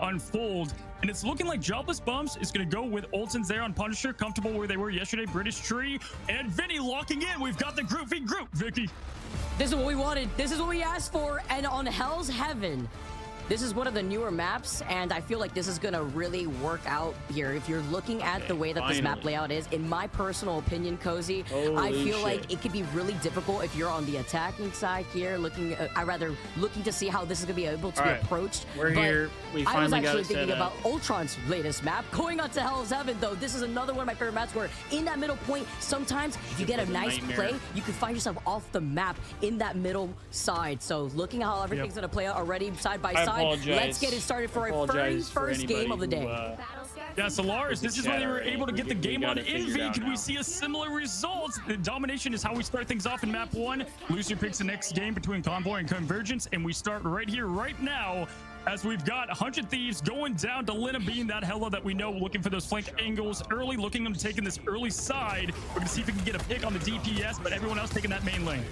unfold. And it's looking like Jobless Bumps is going to go with Olsen's there on Punisher, comfortable where they were yesterday. British Tree and Vinny locking in. We've got the group v group, Vicky. This is what we wanted. This is what we asked for. And on Hell's Heaven, this is one of the newer maps, and I feel like this is going to really work out here. If you're looking at the way that this map layout is, in my personal opinion, Cozy, I feel like it could be really difficult if you're on the attacking side here, looking to see how this is going to be able to be approached. We're here. We I was finally got actually it thinking set about up. Ultron's latest map. Going on to Hell's Heaven, though, this is another one of my favorite maps where in that middle point, sometimes if you get a nice play, you can find yourself off the map in that middle side. So looking at how everything's going to play out already side by side, let's get it started for our very first game of the day. Yeah, Solaris, this is where they were able to get the game on Envy. Can we see a similar result? The domination is how we start things off in map 1. Lucier picks the next game between Convoy and Convergence, and we start right here, right now, as we've got 100 Thieves going down to Lina being that Hella that we know, looking for those flank angles early, looking them to take in this early side. We're going to see if we can get a pick on the DPS, but everyone else taking that main lane.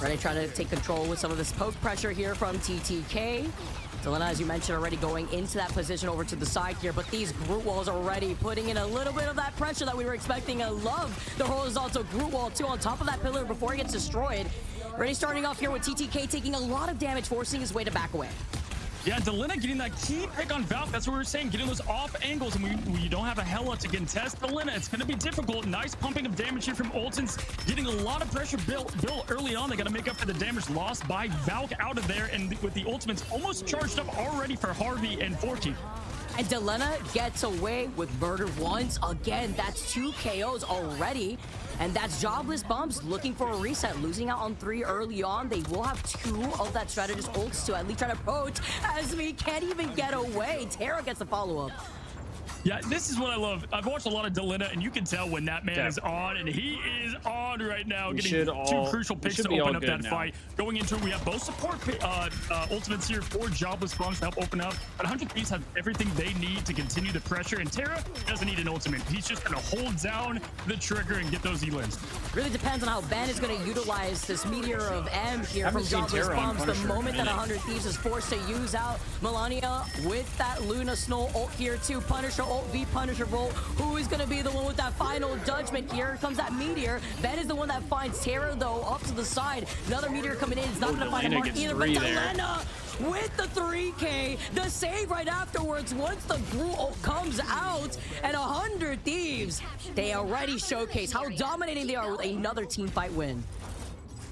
Ready, trying to take control with some of this poke pressure here from TTK. Delena, as you mentioned, already going into that position over to the side here, but these Groot walls already putting in a little bit of that pressure that we were expecting. I love the horizontal Groot wall too on top of that pillar before he gets destroyed. Already starting off here with TTK taking a lot of damage, forcing his way to back away. Yeah, Delena getting that key pick on Valk. That's what we were saying, getting those off angles, and we don't have a Hella to contest Delena. It's going to be difficult. Nice pumping of damage here from Olsen's, getting a lot of pressure built early on. They got to make up for the damage lost by Valk out of there, and with the ultimates almost charged up already for Harvey and Forky. And Delena gets away with murder once again. That's 2 KOs already. And that's Jobless Bumps looking for a reset, losing out on 3 early on. They will have 2 of that strategist ults to at least try to approach as we can't even get away. Tara gets the follow-up. Yeah, this is what I love. I've watched a lot of Delena, and you can tell when that man is on, and he is on right now, getting 2 crucial picks to open up that fight. Going into it, we have both support ultimates here for Jobless Bumps to help open up. But 100 Thieves have everything they need to continue the pressure, and Tara doesn't need an ultimate. He's just going to hold down the trigger and get those E-lins. Really depends on how Ben is going to utilize this Meteor of M here from Jobless Bumps. The moment that 100 Thieves is forced to use out Melania with that Luna Snow ult here too. Punisher ult v Punisher Volt. Who is going to be the one with that final judgment? Here comes that Meteor. Ben is the one that finds Tara, though, up to the side. Another Meteor coming in. It's not going to find a mark either, but Delena with the 3K, the save right afterwards once the Groot ult comes out, and 100 Thieves, they already showcase how dominating they are with another team fight win.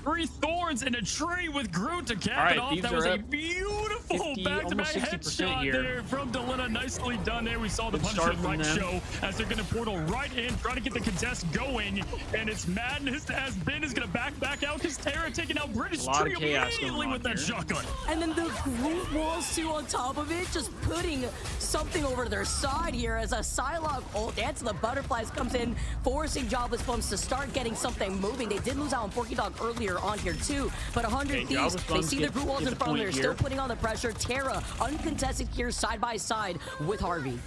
3 thorns and a tree with Groot to cap it off. That was a beautiful back-to-back headshot there from Delena. Nicely done there. We saw the Punisher light show as they're going to portal right in, trying to get the contest going. And it's madness as Ben is going to back out because Tara taking out British Tree immediately with that shotgun. And then the Groot walls too on top of it, just putting something over their side here as a Psylocke ult, Dance of the Butterflies comes in, forcing Jobless Bumps to start getting something moving. They did lose out on Porky Dog earlier on here too, but 100 Thieves, they see the Groot walls in front of them. They're still putting on the pressure. Tara uncontested here side by side with Harvey.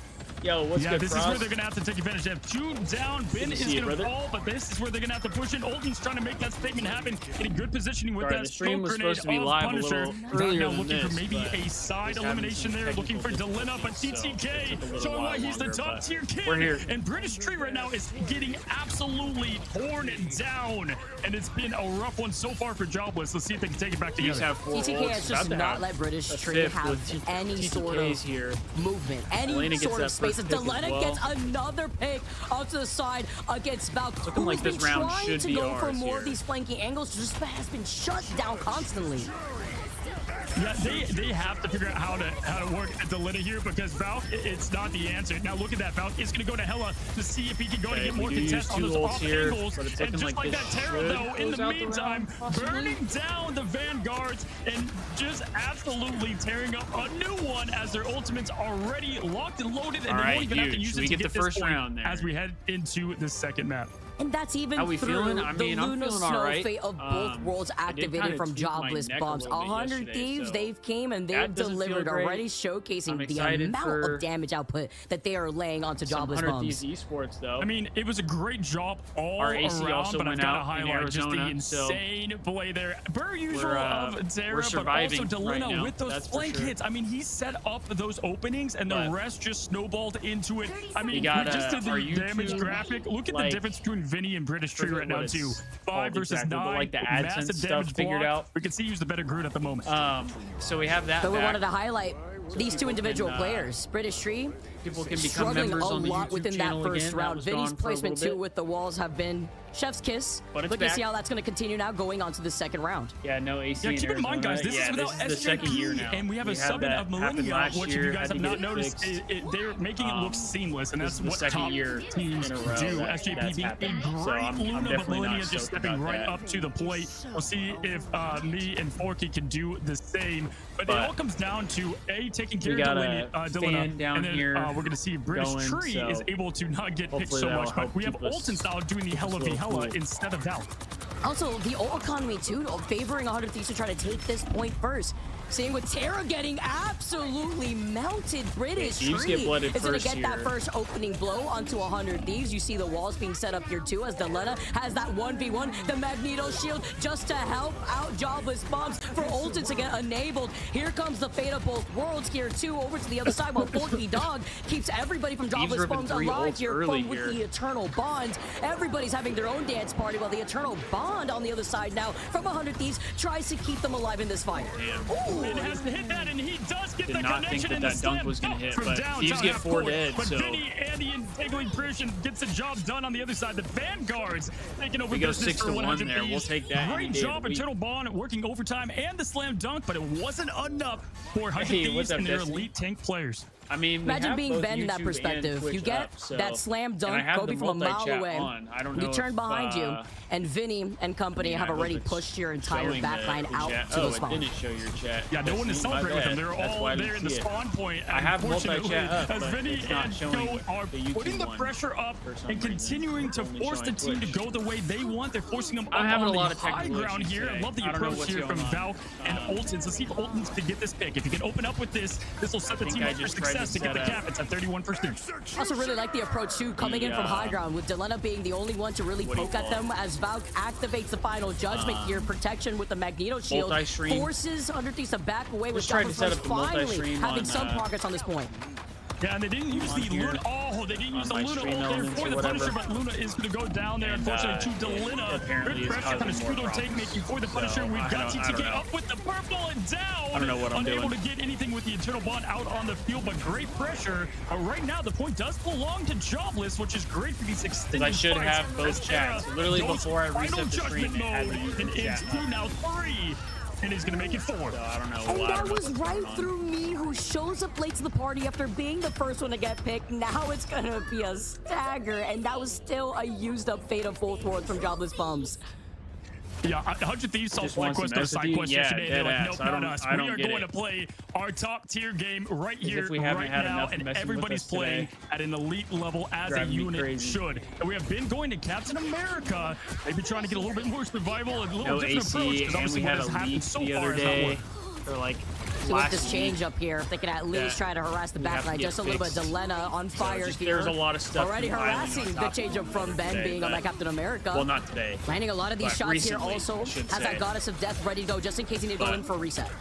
Yo, what's good, this is where they're going to have to take advantage. They have 2 down. Ben is going to fall, but this is where they're going to have to push in. Olsen's trying to make that statement happen, getting good positioning with that smoke grenade of Punisher. Right now looking for maybe a side elimination there, looking for Delena, but TTK showing why he's the top tier kid. We're here. And British Tree right now is getting absolutely torn down, and it's been a rough one so far for Jobless. Let's see if they can take it back together. TTK has just not let British Tree have any sort of movement, any sort of space. Delena gets another pick off to the side against Valk, who has been trying to go for more of these flanking angles, just has been shut down constantly. Yeah, they have to figure out how to work at Delena here because Valk, it's not the answer. Now look at that. Valk is going to go to Hella to see if he can go and get more contest on those off angles. And just like that, Tara, though, in the meantime, burning down the Vanguards and just absolutely tearing up a new one as their ultimates already locked and loaded, and they won't even have to use it to get the first round there as we head into the second map. And that's even How we through feeling? I mean, the I'm Luna feeling Snow all right. fate of both worlds I did activated kinda from tweak my Jobless neck a bombs. little bit 100 yesterday, Thieves, so they've came and that they've doesn't feel delivered great. already, I'm showcasing the excited amount for of damage output that they are laying onto Jobless 100 bombs. Thieves esports though. I mean, it was a great job all Our AC around, also but I've went got to out in highlight just the Arizona, so insane play there. Per usual we're of Zara, but also surviving right Delina now, with those that's for flank sure. hits. I mean, he set up those openings, and the rest just snowballed into it. I mean, we just did the damage graphic. Look at the difference between Vinny and British Tree right now, too. 5 versus 9. But like the AdSense massive stuff damage figured block. out. We can see who's the better Groot at the moment. So we have that. So we back. wanted to highlight these two individual players. British Tree People can become struggling members a on the lot YouTube within that channel first again. That round. was Vinny's gone for a placement little too bit. with the walls have been chef's kiss. But it's Looking to see back. how that's going to continue now going on to the second round. Yeah, no AC. Yeah, keep in mind, guys, this is without the second year SJP, now. and we have a sub-in of Millennia, which if you guys have not noticed, they're making it look seamless, and that's what top teams do. SJP being a great Luna, but Millennia just stepping right up to the plate. We'll see if me and Forky can do the same. But it all comes down to taking care of Delina, down and then here we're going to see British Tree is able to not get picked so much, but we have Olten style doing the Hella v Hella instead of Val. Also, the ult economy too, favoring 100 Thieves to try to take this point first. Seeing with Terra getting absolutely melted, British Tree is going to get that first opening blow onto 100 Thieves. You see the walls being set up here too as Delena has that 1v1, the Magneto shield just to help out Jobless bombs for Olten to get enabled. Here comes the fate of both worlds here too, over to the other side while Forky Dog keeps everybody from Jobless bombs alive here from with the Eternal Bond. Everybody's having their own dance party while the Eternal Bond on the other side now from 100 Thieves tries to keep them alive in this fight. It has to hit that, and he does get the not connection, think and that the dunk was going to hit, from but downtown Thieves get 4 dead, But so Vinny and the entangling Persian gets the job done on the other side. The Vanguards taking over we go business 6 for to 100 1 there. Thieves. We'll take that. Great job, Eternal Bond working overtime and the slam dunk, but it wasn't enough for 100 Thieves and their elite tank players. I mean, imagine being Ben in that perspective. You get that slam dunk, Kobe from a mile away. I don't know you turn behind you, and Vinny and company have already pushed your entire backline out to the spawn. It didn't show your chat. Yeah, no one is celebrating with them. They're all there in the spawn point. I have multi-chat up, as Vinny and Co are putting the pressure up and continuing to force the team to go the way they want. They're forcing them up on the high ground here. I love the approach here from Valk and Olten. Let's see if Olten can get this pick. If he can open up with this, this will set the team up for success to get the cap. It's at 31 first thing. Also really like the approach too, coming in from high ground with Delena being the only one to really poke at them as Valk activates the final judgment here. Protection with the Magneto shield forces 100 Thieves to back away with Jobless finally having some progress on this point. Yeah, and they didn't use the Luna. Oh, they didn't use the Luna there for the Punisher, but Luna is going to go down there, unfortunately, to Delina. Good pressure, kind of screw their take making for the Punisher. We've got TTK up with the purple and down. I don't know what I'm doing. Unable to get anything with the Eternal Bond out on the field, but great pressure. Right now, the point does belong to Jobless, which is great for these extended I should have both chats. Literally before I reset the stream, it had and it's 2 now 3. And he's gonna make it 4. So I don't know. And that was right through me, who shows up late to the party after being the first one to get picked. Now it's gonna be a stagger, and that was still a used up fate of both worlds from Jobless Bums. Yeah, 100 Thieves saw flight quest or side quest yesterday. They're like, nope, not us. We are going to play our top tier game right here, right now, and everybody's playing at an elite level as a unit should. And we have been going to Captain America, maybe trying to get a little bit more survival and a little different approach, because obviously what has happened so far is not working. For like with this change up here, if they can at least try to harass the backline just a little bit. Delena on fire here. There's a lot of stuff already harassing the change up from Ben being on that Captain America. Well, not today. Landing a lot of these shots here also. Has that Goddess of Death ready to go just in case he need to go in for a reset.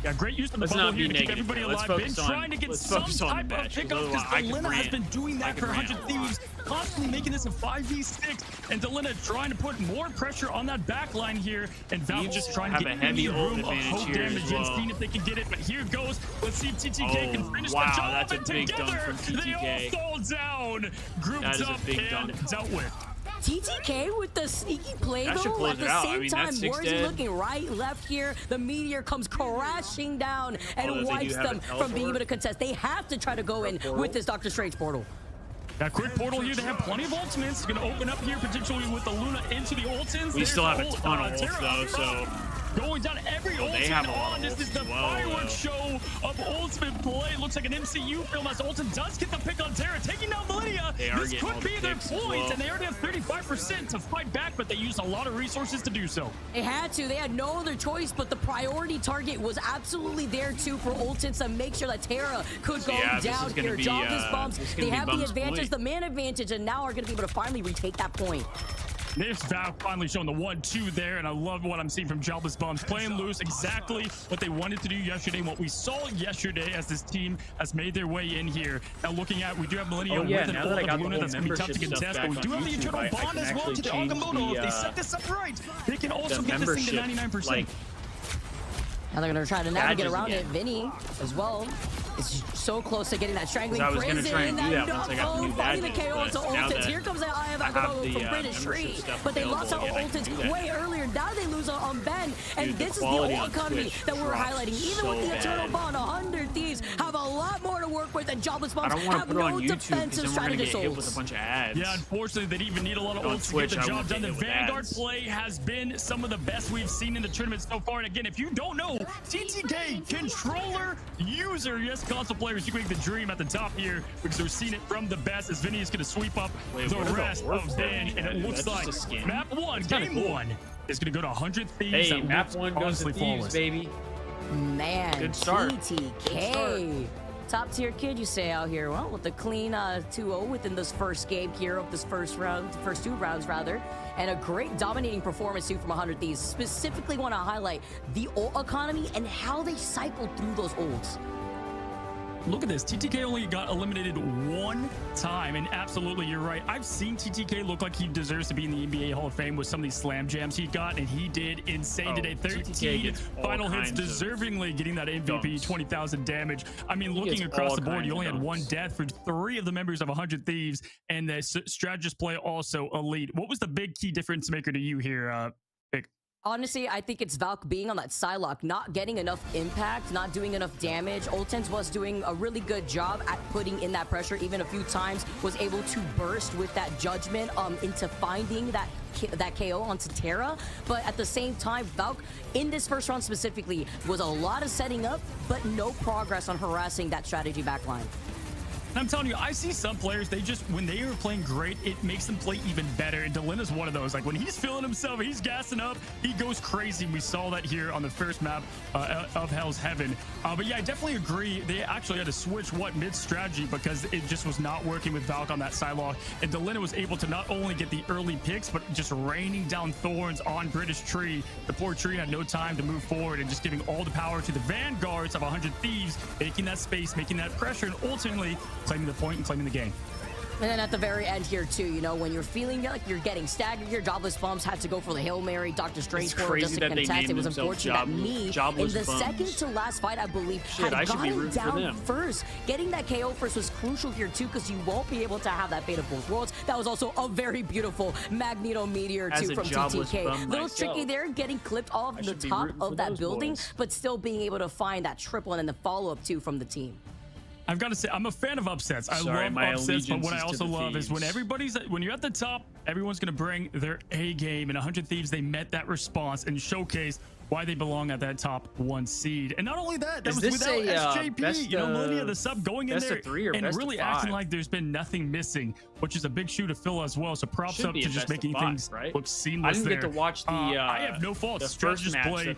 Yeah, great use of the bubble here to keep everybody alive. Been trying to get some type of pickup because Delena has been doing that for 100 Thieves, constantly making this a 5v6, and Delena trying to put more pressure on that back line here, and Valve just trying to get any room of hope damage in, seeing if they can get it, but here goes. Let's see if TTK can finish the job, and together they all fall down, grouped up and dealt with. TTK with the sneaky play though, at the same time, where is he looking? Right, left here, the meteor comes crashing down and wipes them from being able to contest. They have to try to go in with this Doctor Strange portal. That quick portal here, they have plenty of ultimates. It's going to open up here potentially with the Luna into the ultins. We still have a ton of ults though, so going down every ultimate on. This is the fireworks show of ultimate play. Looks like an MCU film as Ultimate does get the pick on Terra, taking down Millennia. This could be their point, and they already have 35% to fight back, but they used a lot of resources to do so. They had to. They had no other choice, but the priority target was absolutely there too for Ultimate to make sure that Terra could go down here. Jobless Bumps, they have the advantage, the man advantage, and now are going to be able to finally retake that point. There's Val finally showing the 1-2 there, and I love what I'm seeing from Jobless Bumps. Playing loose, exactly what they wanted to do yesterday, and what we saw yesterday as this team has made their way in here. Now looking at, we do have Millennia with an ult of Luna that's going to be tough to contest, but we do have the internal bond as well to the Agamotto. If they set this up right, they can also get this thing to 99%. Now they're going to try to navigate around it. Vinny as well is so close to getting that strangling prison. Finding the KO onto Ultins. Here comes that Eye of Agamotto from British Tree. But they lost out Ultins way earlier. Now they lose on Ben. And this is the ult economy that we're highlighting. Even with the Eternal Bond, 100 Thieves have a lot more to work with, and Jobless Bumps have no defensive strategist ults. Yeah, unfortunately, they didn't even need a lot of ults to get the job done. The Vanguard play has been some of the best we've seen in the tournament so far. And again, if you don't know, TTK controller user, yes, console players, you can make the dream at the top here because we're seeing it from the best as Vinny is going to sweep up the rest of Ben, and it looks like map 1, game 1 is going to go to 100 Thieves. Hey, map 1 goes to Thieves, baby. Man, good start. TTK. Top tier kid, you say out here. Well, with a clean 2-0 within this first game here of this first two rounds rather, and a great dominating performance too from 100 Thieves. Specifically want to highlight the ult economy and how they cycled through those ults. Look at this. TTK only got eliminated one time, and absolutely, you're right. I've seen TTK look like he deserves to be in the NBA Hall of Fame with some of these slam jams he got, and he did insane today. 13 final hits, deserving getting that MVP, 20,000 damage. I mean, looking across the board, you only had one death for 3 of the members of 100 Thieves, and the strategist play also elite. What was the big key difference maker to you here, Vic? Honestly, I think it's Valk being on that Psylocke, not getting enough impact, not doing enough damage. Ultens was doing a really good job at putting in that pressure, even a few times, was able to burst with that judgment into finding that KO onto Terra. But at the same time, Valk, in this first round specifically, was a lot of setting up, but no progress on harassing that strategy backline. I'm telling you, I see some players, they just, when they are playing great, it makes them play even better. And Delina's one of those. Like, when he's feeling himself, he's gassing up, he goes crazy. We saw that here on the first map of Hell's Heaven. But yeah, I definitely agree. They actually had to switch mid-strategy because it just was not working with Valk on that Psylocke. And Delina was able to not only get the early picks, but just raining down thorns on British Tree. The poor Tree had no time to move forward and just giving all the power to the Vanguards of 100 Thieves, making that space, making that pressure, and ultimately claiming the point and claiming the game. And then at the very end here too, you know, when you're feeling like you're getting staggered here, Jobless Bumps had to go for the Hail Mary, Dr. Strange for just to contest. It was unfortunate that me, in the second to last fight, I believe, had gotten down first. Getting that KO first was crucial here too, because you won't be able to have that Fate of Both Worlds. That was also a very beautiful Magneto Meteor too from TTK. A little tricky there, getting clipped off the top of that building, but still being able to find that triple and then the follow-up too from the team. I've got to say, I'm a fan of upsets. I love upsets, but what I also love is when when you're at the top, everyone's going to bring their A game. And 100 Thieves, they met that response and showcased why they belong at that top 1 seed. And not only that, that was without SJP, Millennia, the sub going in there and really acting like there's been nothing missing, which is a big shoe to fill as well. So props up to just making things look seamless. I didn't get to watch the I have no fault. Strategist play,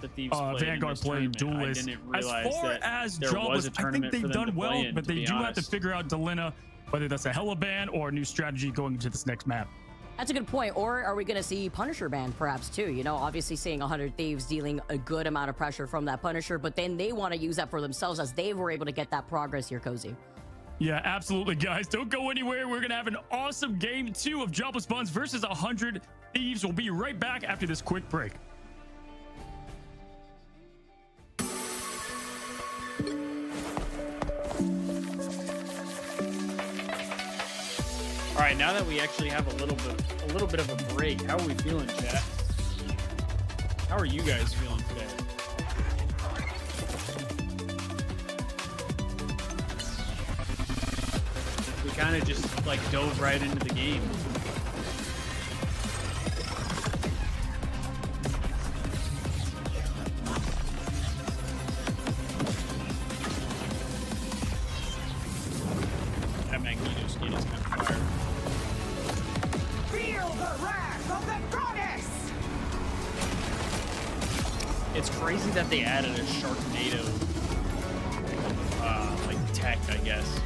Vanguard play, Duelist. As far as Jobless, I think they've done well, but they do have to figure out Delina, whether that's a hella ban or a new strategy going into this next map. That's a good point. Or are we going to see Punisher ban perhaps too? You know, obviously seeing 100 Thieves dealing a good amount of pressure from that Punisher, but then they want to use that for themselves as they were able to get that progress here, Cozy. Yeah, absolutely, guys. Don't go anywhere. We're going to have an awesome game 2 of Jobless Buns versus 100 Thieves. We'll be right back after this quick break. All right, now that we actually have a little bit of a break, how are we feeling, chat? How are you guys feeling today? We kind of just like dove right into the game. that Magneto skin is kind of fire. Feel the wrath of the goddess! It's crazy that they added a Sharknado like tech, I guess.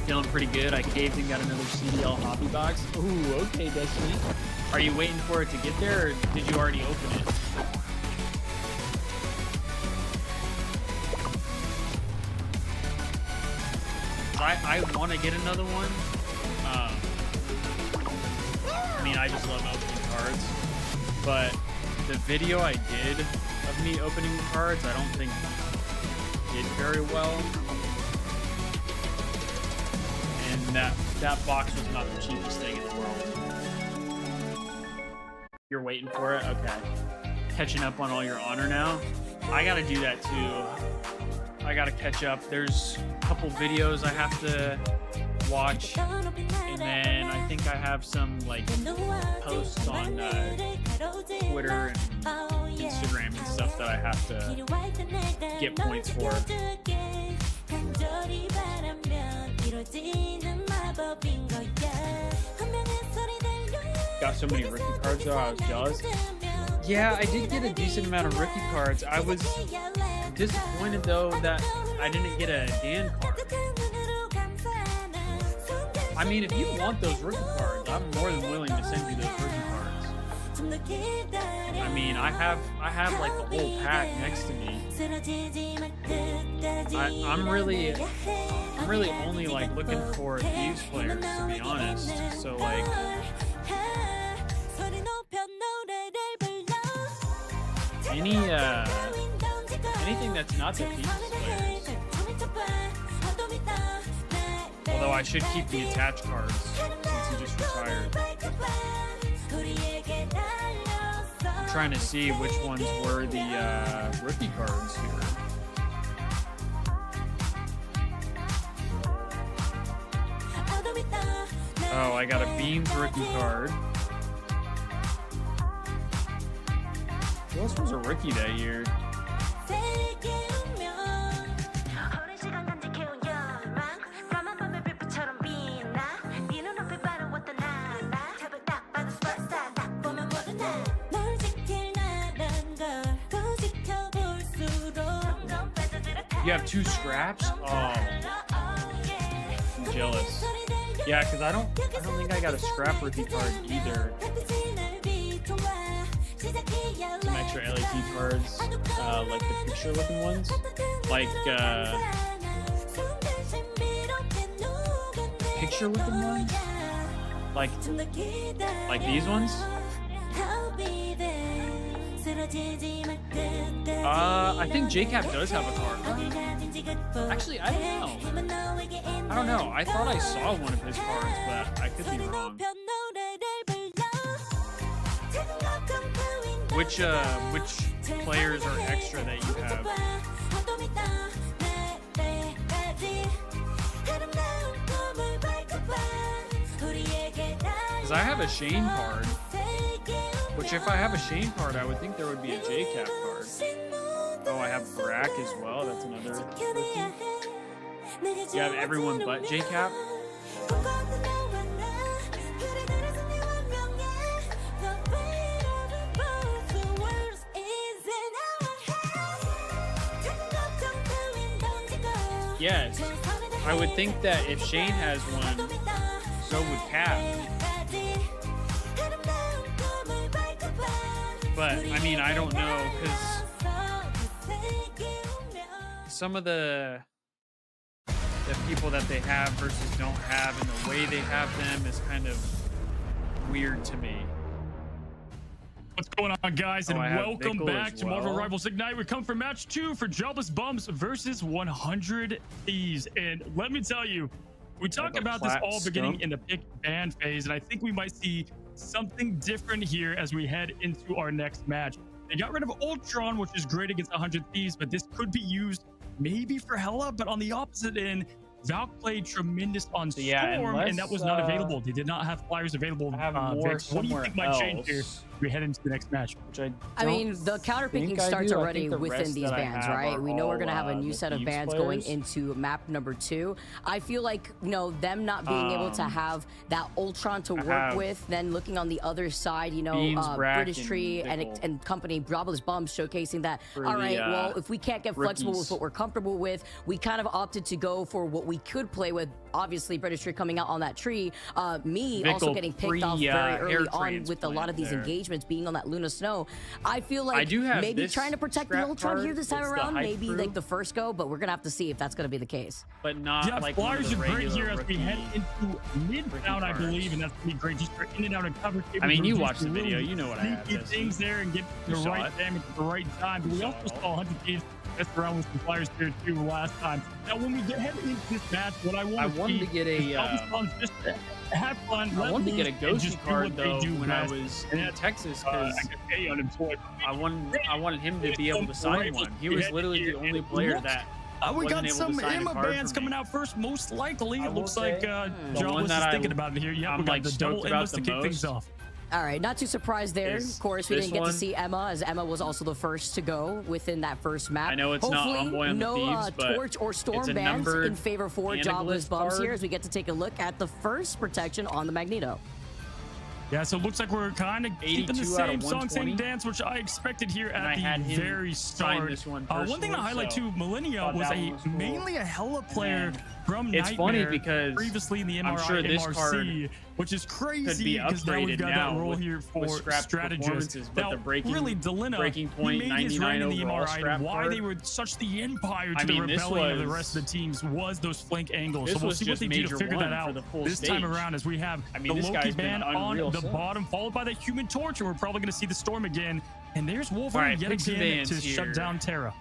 Feeling pretty good. I caved and got another CDL hobby box. Ooh, okay, Destiny. Are you waiting for it to get there, or did you already open it? I want to get another one. I mean, I just love opening cards. But the video I did of me opening the cards, I don't think did very well. And that box was not the cheapest thing in the world. You're waiting for it? Okay. Catching up on all your honor now? I gotta do that too. I gotta catch up. There's a couple videos I have to watch, and then I think I have some like posts on Twitter and Instagram and stuff that I have to get points for. Got so many rookie cards though, I was jealous. Yeah, I did get a decent amount of rookie cards. I was disappointed though that I didn't get a Dan card. I mean, if you want those rookie cards, I'm more than willing to send you those rookie cards. I mean, I have like the whole pack next to me. I'm really only like looking for Thieves players, to be honest. So like, anything that's not the Thieves players. Although I should keep the attached cards since he just retired. I'm trying to see which ones were the rookie cards here. Oh, I got a Beams rookie card. Who else was a rookie that year? You have 2 scraps? Oh, I'm jealous. Yeah, because I don't think I got a scrap rookie card either. Some extra LAT cards, like the picture-looking ones, like picture-looking ones, like these ones. I think JCap does have a card. Actually, I don't know. I thought I saw one of his cards, but I could be wrong. Which players are extra that you have? Because I have a Shane card. Which, if I have a Shane card, I would think there would be a JCap card. Oh, I have Brack as well. That's another rookie. You have everyone but JCap? Yes. I would think that if Shane has one, so would Cap. But, I mean, I don't know, because some of the people that they have versus don't have and the way they have them is kind of weird to me. What's going on, guys, and welcome back to Marvel Rivals Ignite. We come for match 2 for Jobless Bums versus 100 Thieves. And let me tell you, we talked about this all beginning in the pick ban phase, and I think we might see something different here as we head into our next match. They got rid of Ultron, which is great against 100 Thieves, but this could be used maybe for Hela. But on the opposite end, Valk played tremendous on Storm, unless, and that was not available. They did not have flyers available. I have more Vic, what do you think might change here as we head into the next match? Which I mean, the counterpicking starts already within these bans, right? We know we're going to have a new set of bans going into map number 2. I feel like, you know, them not being able to have that Ultron to work with, then looking on the other side, you know, British Tree and company, Jobless Bums showcasing that, all right, well, if we can't get flexible with what we're comfortable with, we kind of opted to go for what we could play with. Obviously, British Tree coming out on that tree. Me also getting picked off very early on with a lot of these engagements being on that Luna Snow. I feel like maybe trying to protect the Ultron here this time around, maybe like the first go, but we're gonna have to see if that's gonna be the case. But not like flyers are great here as we head into Midtown, I believe, and that's gonna be great just for in and out of cover. I mean, you watch the video, you know what I have. Things there and get the right damage at the right time. But we also saw 100 Thieves mess around with some flyers here too last time. Now, when we get head into this match, what I wanted to get a just have fun. I wanted to get a Ghosty card though when I was in Texas because I wanted him to be able to sign one. He was literally the only player that. We got some Emma bands coming out first, most likely. It looks like Jobless is thinking about it here. Yeah, we got the double Emmas to kick things off. All right, not too surprised there. Of course, we didn't get to see Emma, as Emma was also the first to go within that first map. I know it's hopefully, not Envoy on the Thieves, but Torch or Storm bans in favor for Jobless Bums here, as we get to take a look at the first protection on the Magneto. Yeah, so it looks like we're kind of keeping the same song, same dance, which I expected here at the very start. One thing to highlight too, Millennia was mainly a hella player from Nightmare. It's funny because previously in the MRC, which is crazy because now we've got that role here for strategists. Now, really, Delina, breaking point, he made his reign in the MRI, and why they were such the empire to the rebellion of the rest of the teams was those flank angles. So we'll see what they do to figure that out this time around as we have the Loki ban on the bottom, followed by the Human Torch, and we're probably going to see the Storm again. And there's Wolverine yet again to shut down Terra.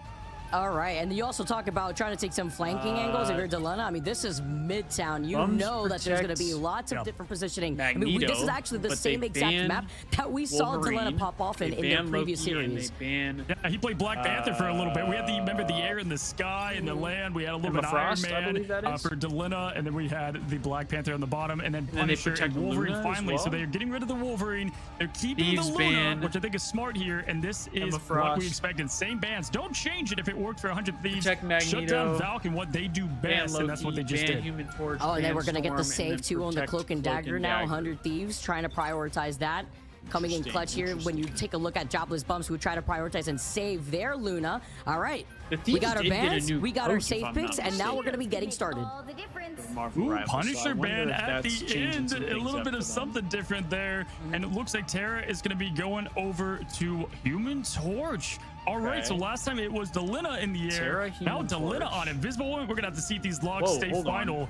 All right, and you also talk about trying to take some flanking angles if you're Delena. I mean, this is Midtown. You know that there's going to be lots of different positioning. Magneto, I mean, this is actually the same exact map that we saw Delena pop off in their previous series. Yeah, he played Black Panther for a little bit. We had remember the air and the sky and the land. We had a little bit of Iron Man for Delena, and then we had the Black Panther on the bottom, and then Punisher and Wolverine finally. So they're getting rid of the Wolverine. They're keeping the Luna, which I think is smart here, and this is what we expected. Same bands. Don't change it if it worked for 100 Thieves. Shut down Valk and what they do best, and that's what they just did. Human Torch, and then we're going to get the save too on the Cloak and Dagger now. 100 Thieves trying to prioritize that. Coming in clutch here when you take a look at Jobless Bums who try to prioritize and save their Luna. All right, we got our bans, we got our safe picks, and now we're going to be getting started. Ooh, Punisher ban at the end. A little bit of something different there. And it looks like Terra is going to be going over to Human Torch. All right, so last time it was Delina in the air. Now Delina on Invisible Woman. We're going to have to see if these logs stay final.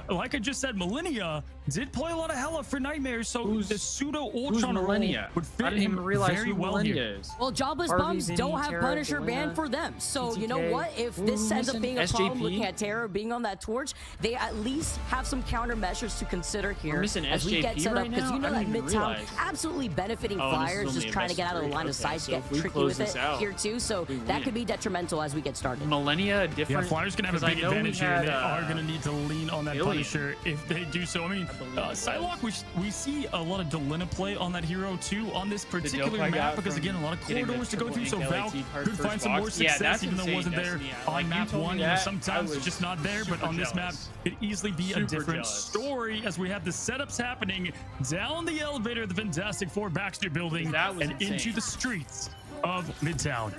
Like I just said, Millennia did play a lot of hella for Nightmares, so the pseudo Ultron Millennia would fit in very well here. Well, Jobless Bums don't have Punisher banned for them, so you know what? If this ends up being a problem, looking at Terra being on that torch, they at least have some countermeasures to consider here as we get set up, because you know that Midtown absolutely benefiting Flyers, just trying to get out of the line of sight, to get tricky with it here too, so that could be detrimental as we get started. Millennia different. Yeah, Flyers gonna have a big advantage here. They are gonna need to lean on that Punisher if they do so. I mean, Psylocke, we see a lot of Delina play on that hero too on this particular map, because again, a lot of corridors to go through, so Valk could find some more success even though it wasn't there on map 1. You know, sometimes it's just not there, but on this map it could easily be a different story as we have the setups happening down the elevator of the Fantastic Four Baxter building and into the streets of Midtown.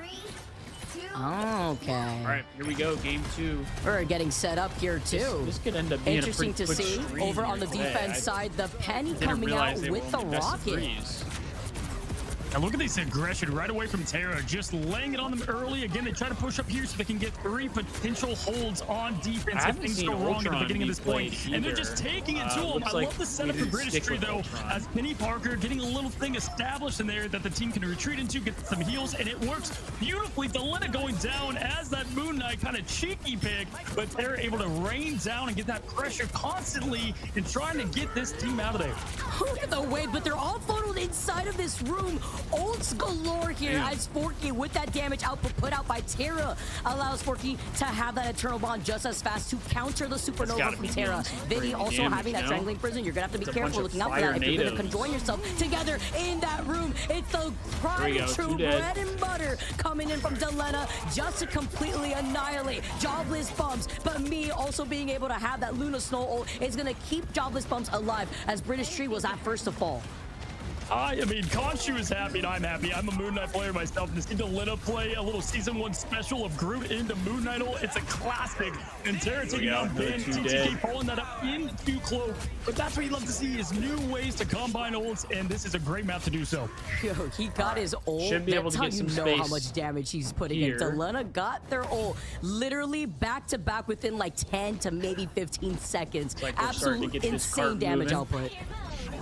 Okay. All right, here we go. Game 2. We're getting set up here too. This could end up being interesting to see. Over on the defense side, the Penny coming out with the rocket. And look at this aggression right away from Terra, just laying it on them early. Again, they try to push up here so they can get 3 potential holds on defense if things go wrong at the beginning of this point. And they're just taking it to them. I love the setup for British Tree, though, as Penny Parker getting a little thing established in there that the team can retreat into, get some heals, and it works beautifully. Delina going down as that Moon Knight kind of cheeky pick, but they're able to rain down and get that pressure constantly and trying to get this team out of there. Look at the way, but they're all funneled inside of this room. Ults galore here as Forky with that damage output put out by Terra allows Forky to have that Eternal Bond just as fast to counter the Supernova from Terra. Vinny also having that Strangling Prison. You're going to have to be careful looking out for that if you're going to conjoin yourself together in that room. It's the prime and true bread and butter coming in from Delena just to completely annihilate Jobless Bumps. But me also being able to have that Luna Snow ult is going to keep Jobless Bumps alive as British Tree was at first to fall. I mean, Khonshu is happy and I'm happy. I'm a Moon Knight player myself. Just need to let up play a little Season 1 special of Groot into Moon Knight ult. It's a classic. And Terra taking out Ben, TTK pulling that up into Cloak. But that's what you love to see is new ways to combine ults, and this is a great map to do so. Yo, he got his ult. Should be able to get some space. How much damage he's putting in. Delena got their ult literally back to back within like 10 to maybe 15 seconds. Like absolute insane damage output.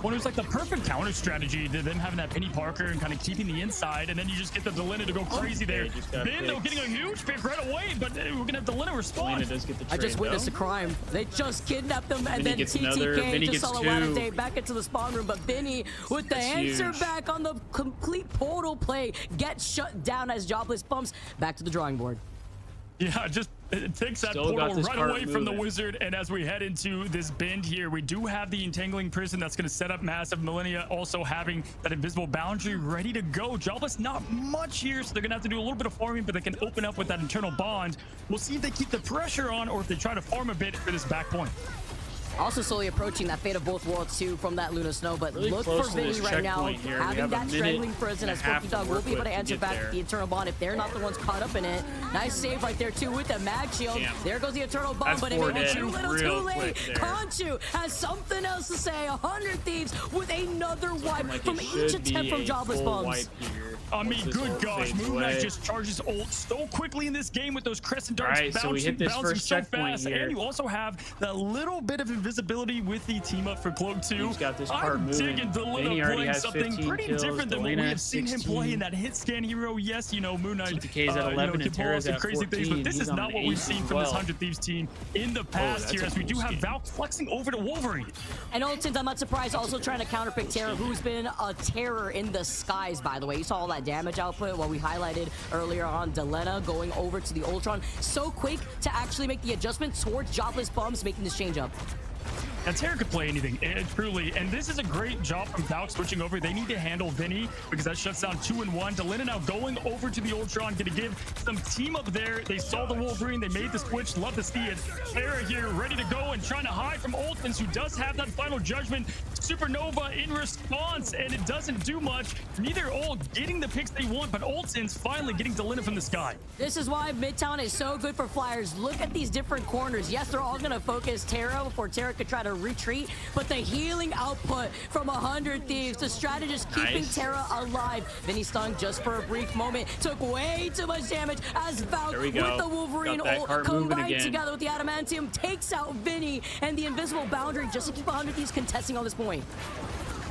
Well, it was like the perfect counter strategy to them having that Penny Parker and kind of keeping the inside, and then you just get the Delena to go crazy there. Ben, though, getting a huge pick right away, but we're going to have Delena respond. Does get the trade, I just witnessed a crime. They just kidnapped them, and then TTK just saw Day back into the spawn room, but Vinny with the answer back on the complete portal play gets shut down as Jobless Bumps back to the drawing board. Yeah, just it takes that portal right away from the wizard. And as we head into this bend here, we do have the entangling prison that's going to set up massive. Millennia also having that invisible boundary ready to go. Jobless not much here, so they're going to have to do a little bit of farming, but they can open up with that internal bond. We'll see if they keep the pressure on or if they try to farm a bit for this back point. Also slowly approaching that fate of both worlds too from that Luna Snow, but really look for Vinny right now having that strangling prison as Forky Dog will be able to answer back with the Eternal Bond if they're not the ones caught up in it. Nice save right there too with the mag shield. There goes the Eternal Bond, but it may be too little too late. Khonshu has something else to say. 100 Thieves with another wipe from each attempt from Jobless Bumps. I mean, good gosh, Moon Knight just charges ult so quickly in this game with those crescent darts bouncing so fast. And you also have that little bit of invisibility with the team up for Cloak 2. I'm digging Delena playing something pretty different than what we have seen him play in that hit scan hero. Yes, you know, Moon Knight TTK's at 11 and Terra's at 14. Things, but this is not what we've seen from this 100 Thieves team in the past here, as we do have Valk flexing over to Wolverine. And Ultins, I'm not surprised, also trying to counterpick Terra, who's been a terror in the skies, by the way. You saw all that damage output, what we highlighted earlier on Delena going over to the Ultron. So quick to actually make the adjustment towards Jobless Bumps, making this change up. And Terra could play anything, truly. And this is a great job from Valk switching over. They need to handle Vinny because that shuts down 2 and 1. Delena now going over to the Ultron, going to give some team up there. They saw the Wolverine. They made the switch. Love to see it. Terra here ready to go and trying to hide from Ultins, who does have that final judgment. Supernova in response, and it doesn't do much. Neither ult getting the picks they want, but Ultins finally getting Delena from the sky. This is why Midtown is so good for Flyers. Look at these different corners. Yes, they're all going to focus Terra before Terra could try to retreat, but the healing output from 100 Thieves, the strategist keeping Terra alive. Vinny stung just for a brief moment, took way too much damage as Valk with the Wolverine ult combined together with the Adamantium takes out Vinny and the invisible boundary just to keep 100 Thieves contesting on this point.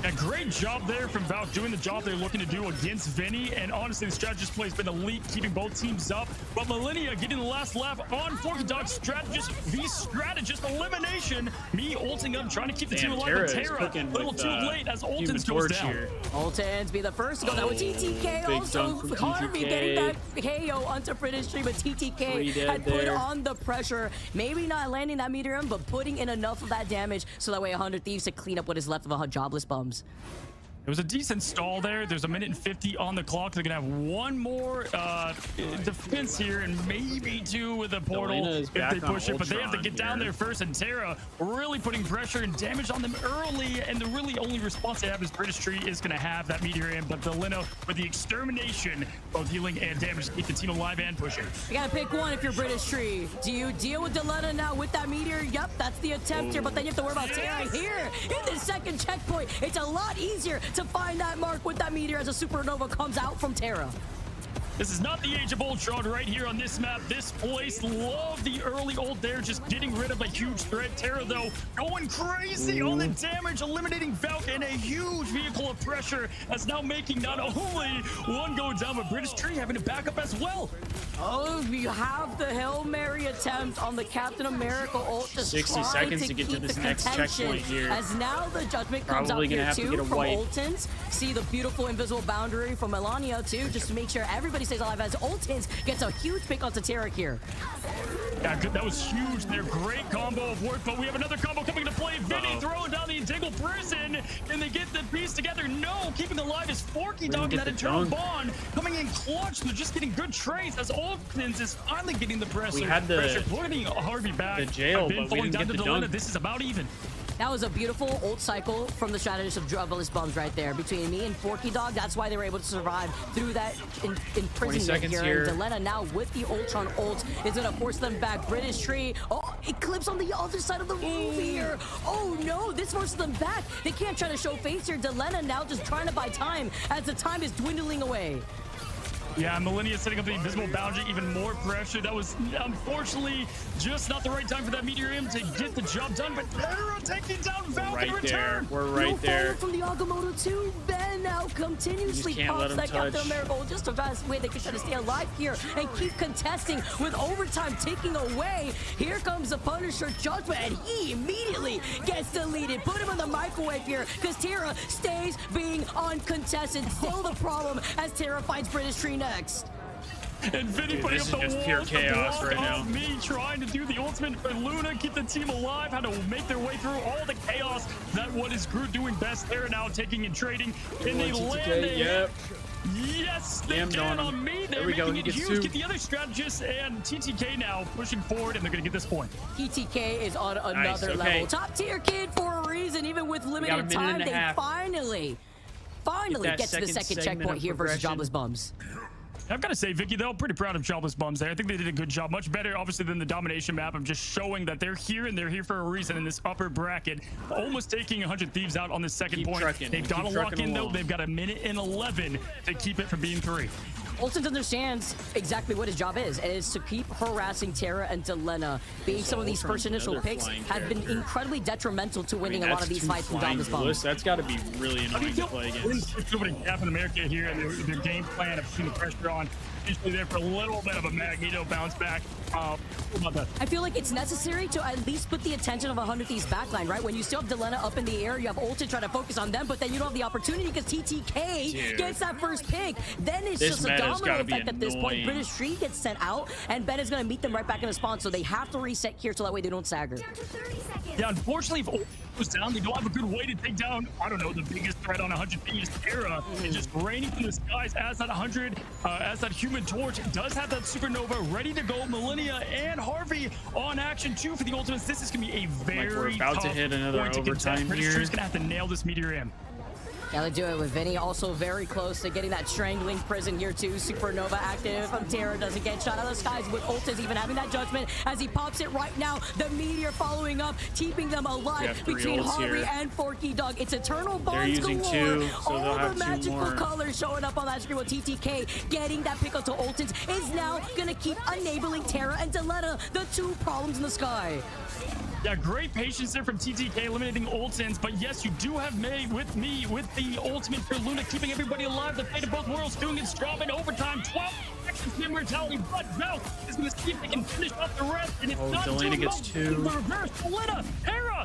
A great job there from Valk doing the job they're looking to do against Vinny, and honestly the strategist play has been elite, keeping both teams up. But Millennia getting the last laugh on Forky Dog strategist v strategist elimination. Me ulting up, trying to keep the team alive, but Terra a little too late as Ultins goes down. Ultins be the first to go down with TTK. Also Harvey getting that KO onto British Tree, but TTK had put on the pressure, maybe not landing that meteor, but putting in enough of that damage so that way 100 Thieves to clean up what is left of a Jobless Bums. It was a decent stall there. There's a minute and 50 on the clock. They're going to have one more defense here and maybe 2 with the portal if they push it. But they have to get down there first. And Terra really putting pressure and damage on them early. And the really only response they have is British Tree is going to have that meteor in. But Delena with the extermination, both healing and damage to keep the team alive and pushing. You got to pick one if you're British Tree. Do you deal with Delena now with that meteor? Yep, that's the attempt here. But then you have to worry about Terra here in the second checkpoint. It's a lot easier to find that mark with that meteor as a supernova comes out from Terra. This is not the Age of Ultron right here on this map. This place loved the early ult there, just getting rid of a huge threat. Terra, though, going crazy on the damage, eliminating Valk and a huge vehicle of pressure. That's now making not only one go down, but British Tree having to back up as well. Oh, you have the Hail Mary attempt on the Captain America ult. Just 60 seconds to get to this next checkpoint here. As now the judgment comes out here too from Ultins. See the beautiful invisible boundary from Melania too, just to make sure everybody stays alive as Ultins gets a huge pick onto Tarek here. Yeah, that was huge. Their great combo of work, but we have another combo coming into play. Vinny throwing down the Entangled Prison. Can they get the piece together? No. Keeping alive is Forky Dog and that internal bond coming in clutch. They're just getting good trades as Ultins is finally getting the pressure. We had the pressure putting Harvey back. The jail, but we didn't get the dunk. This is about even. That was a beautiful ult cycle from the strategist of Jobless Bums right there between me and Forky Dog. That's why they were able to survive through that imprisonment here. And Delena now with the Ultron ult is going to force them back. British Tree, oh, Eclipse on the other side of the room here. Oh no, this forces them back. They can't try to show face here. Delena now just trying to buy time as the time is dwindling away. Yeah, Millennia setting up the invisible boundary, even more pressure. That was unfortunately just not the right time for that Meteor M to get the job done, but Terra taking down Valk in return. We're right there. From the Agamotto too. Ben now continuously pops that Captain America just the best way they can try to stay alive here and keep contesting with overtime ticking away. Here comes the Punisher Judgment, and he immediately gets deleted. Put him in the microwave here because Terra stays being uncontested. Still the problem as Terra finds British Tree next. And Vinny putting up the just pure chaos right now. Me trying to do the ultimate for Luna, keep the team alive, how to make their way through all the chaos. That what is Groot doing best. They're now taking and trading, and they land it. Yep. Yes, they can on me. They're making it huge. Get the other strategists, and TTK now pushing forward, and they're gonna get this point. TTK is on another level. Top tier kid for a reason. Even with limited time, they finally get to the second checkpoint here versus Jobless Bums. I've got to say, Vicky, though, pretty proud of Jobless Bums there. I think they did a good job. Much better, obviously, than the domination map of just showing that they're here and they're here for a reason in this upper bracket. Almost taking 100 Thieves out on this second point. They've got to lock in, though. They've got a minute and 11 to keep it from being 3. Ultins understands exactly what his job is, and it's to keep harassing Terra and Delena. Being some of these first initial picks have been incredibly detrimental to winning a lot of these fights from Jobless Bums. That's got to be really annoying to play against. Captain America here and their game plan of putting the pressure on. Usually there for a little bit of a Magneto bounce back. I feel like it's necessary to at least put the attention of 100 Thieves backline, right? When you still have Delena up in the air, you have Ultin trying to focus on them, but then you don't have the opportunity because TTK gets that first pick. Then it's just a domino effect at this point. British Tree gets sent out, and Ben is going to meet them right back in the spawn, so they have to reset here so that way they don't stagger. Yeah, unfortunately, if Ultin goes down, they don't have a good way to take down, I don't know, the biggest threat on 100 Thieves Terra. And just raining from the skies as that 100, as that Human Torch does have that supernova ready to go. Millennia and Harvey on action too for the Ultimates. This is gonna be a very about to hit another overtime here. Tree's gonna have to nail this Meteor M. Yeah, they do it with Vinny. Also very close to getting that strangling prison here too. Supernova active. Terra doesn't get shot out of the skies with Ultis even having that judgment as he pops it right now. The Meteor following up, keeping them alive between Harvey and Forky Dog. It's eternal bonds galore. Two, so all the magical colors showing up on that screen with TTK getting that pick up to Ultins is now gonna keep enabling Terra and Delena, the two problems in the sky. Yeah, great patience there from TTK eliminating Ultins, but yes, you do have May with me with the ultimate for Luna, keeping everybody alive. The fate of both worlds doing its job in overtime. 12 seconds immortality, but Valk is going to see if they can finish off the rest, and it's not Delena gets 2. The reverse, Delena,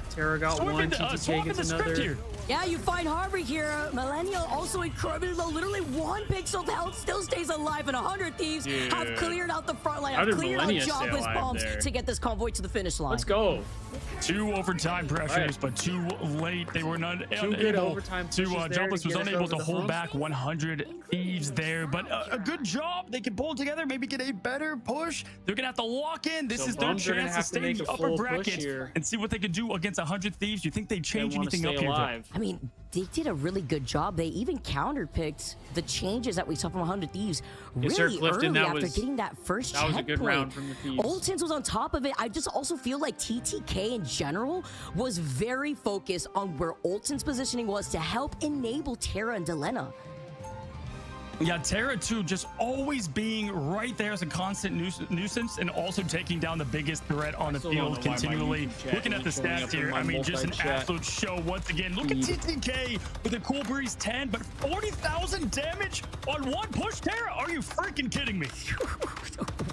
Terra got 1, TTK gets another. Here. Yeah, you find Harvey here. Millennial also incredible, though. Literally 1 pixel of health still stays alive, and 100 Thieves have cleared out the front line, have cleared out Jobless Bombs to get this convoy to the finish line. Let's go. 2 overtime pressures, but too late. They were not able to. Jobless was unable to hold back 100 Thieves there, but a good job. They can pull together, maybe get a better push. They're gonna have to lock in. This is their chance to stay in the upper bracket and see what they can do against 100 Thieves. You think they'd change anything up here? I mean, they did a really good job. They even counterpicked the changes that we saw from 100 Thieves really early after getting that first checkpoint. That was a good round from the Thieves. Ultins was on top of it. I just also feel like TTK in general was very focused on where Ultin's positioning was to help enable Terra and Delena. Yeah, Terra too, just always being right there as a constant nuisance and also taking down the biggest threat on the field continually. Looking at the stats here, I mean, just an absolute show once again. Look at TTK with a Cool Breeze 10, but 40,000 damage on one push. Terra, are you freaking kidding me?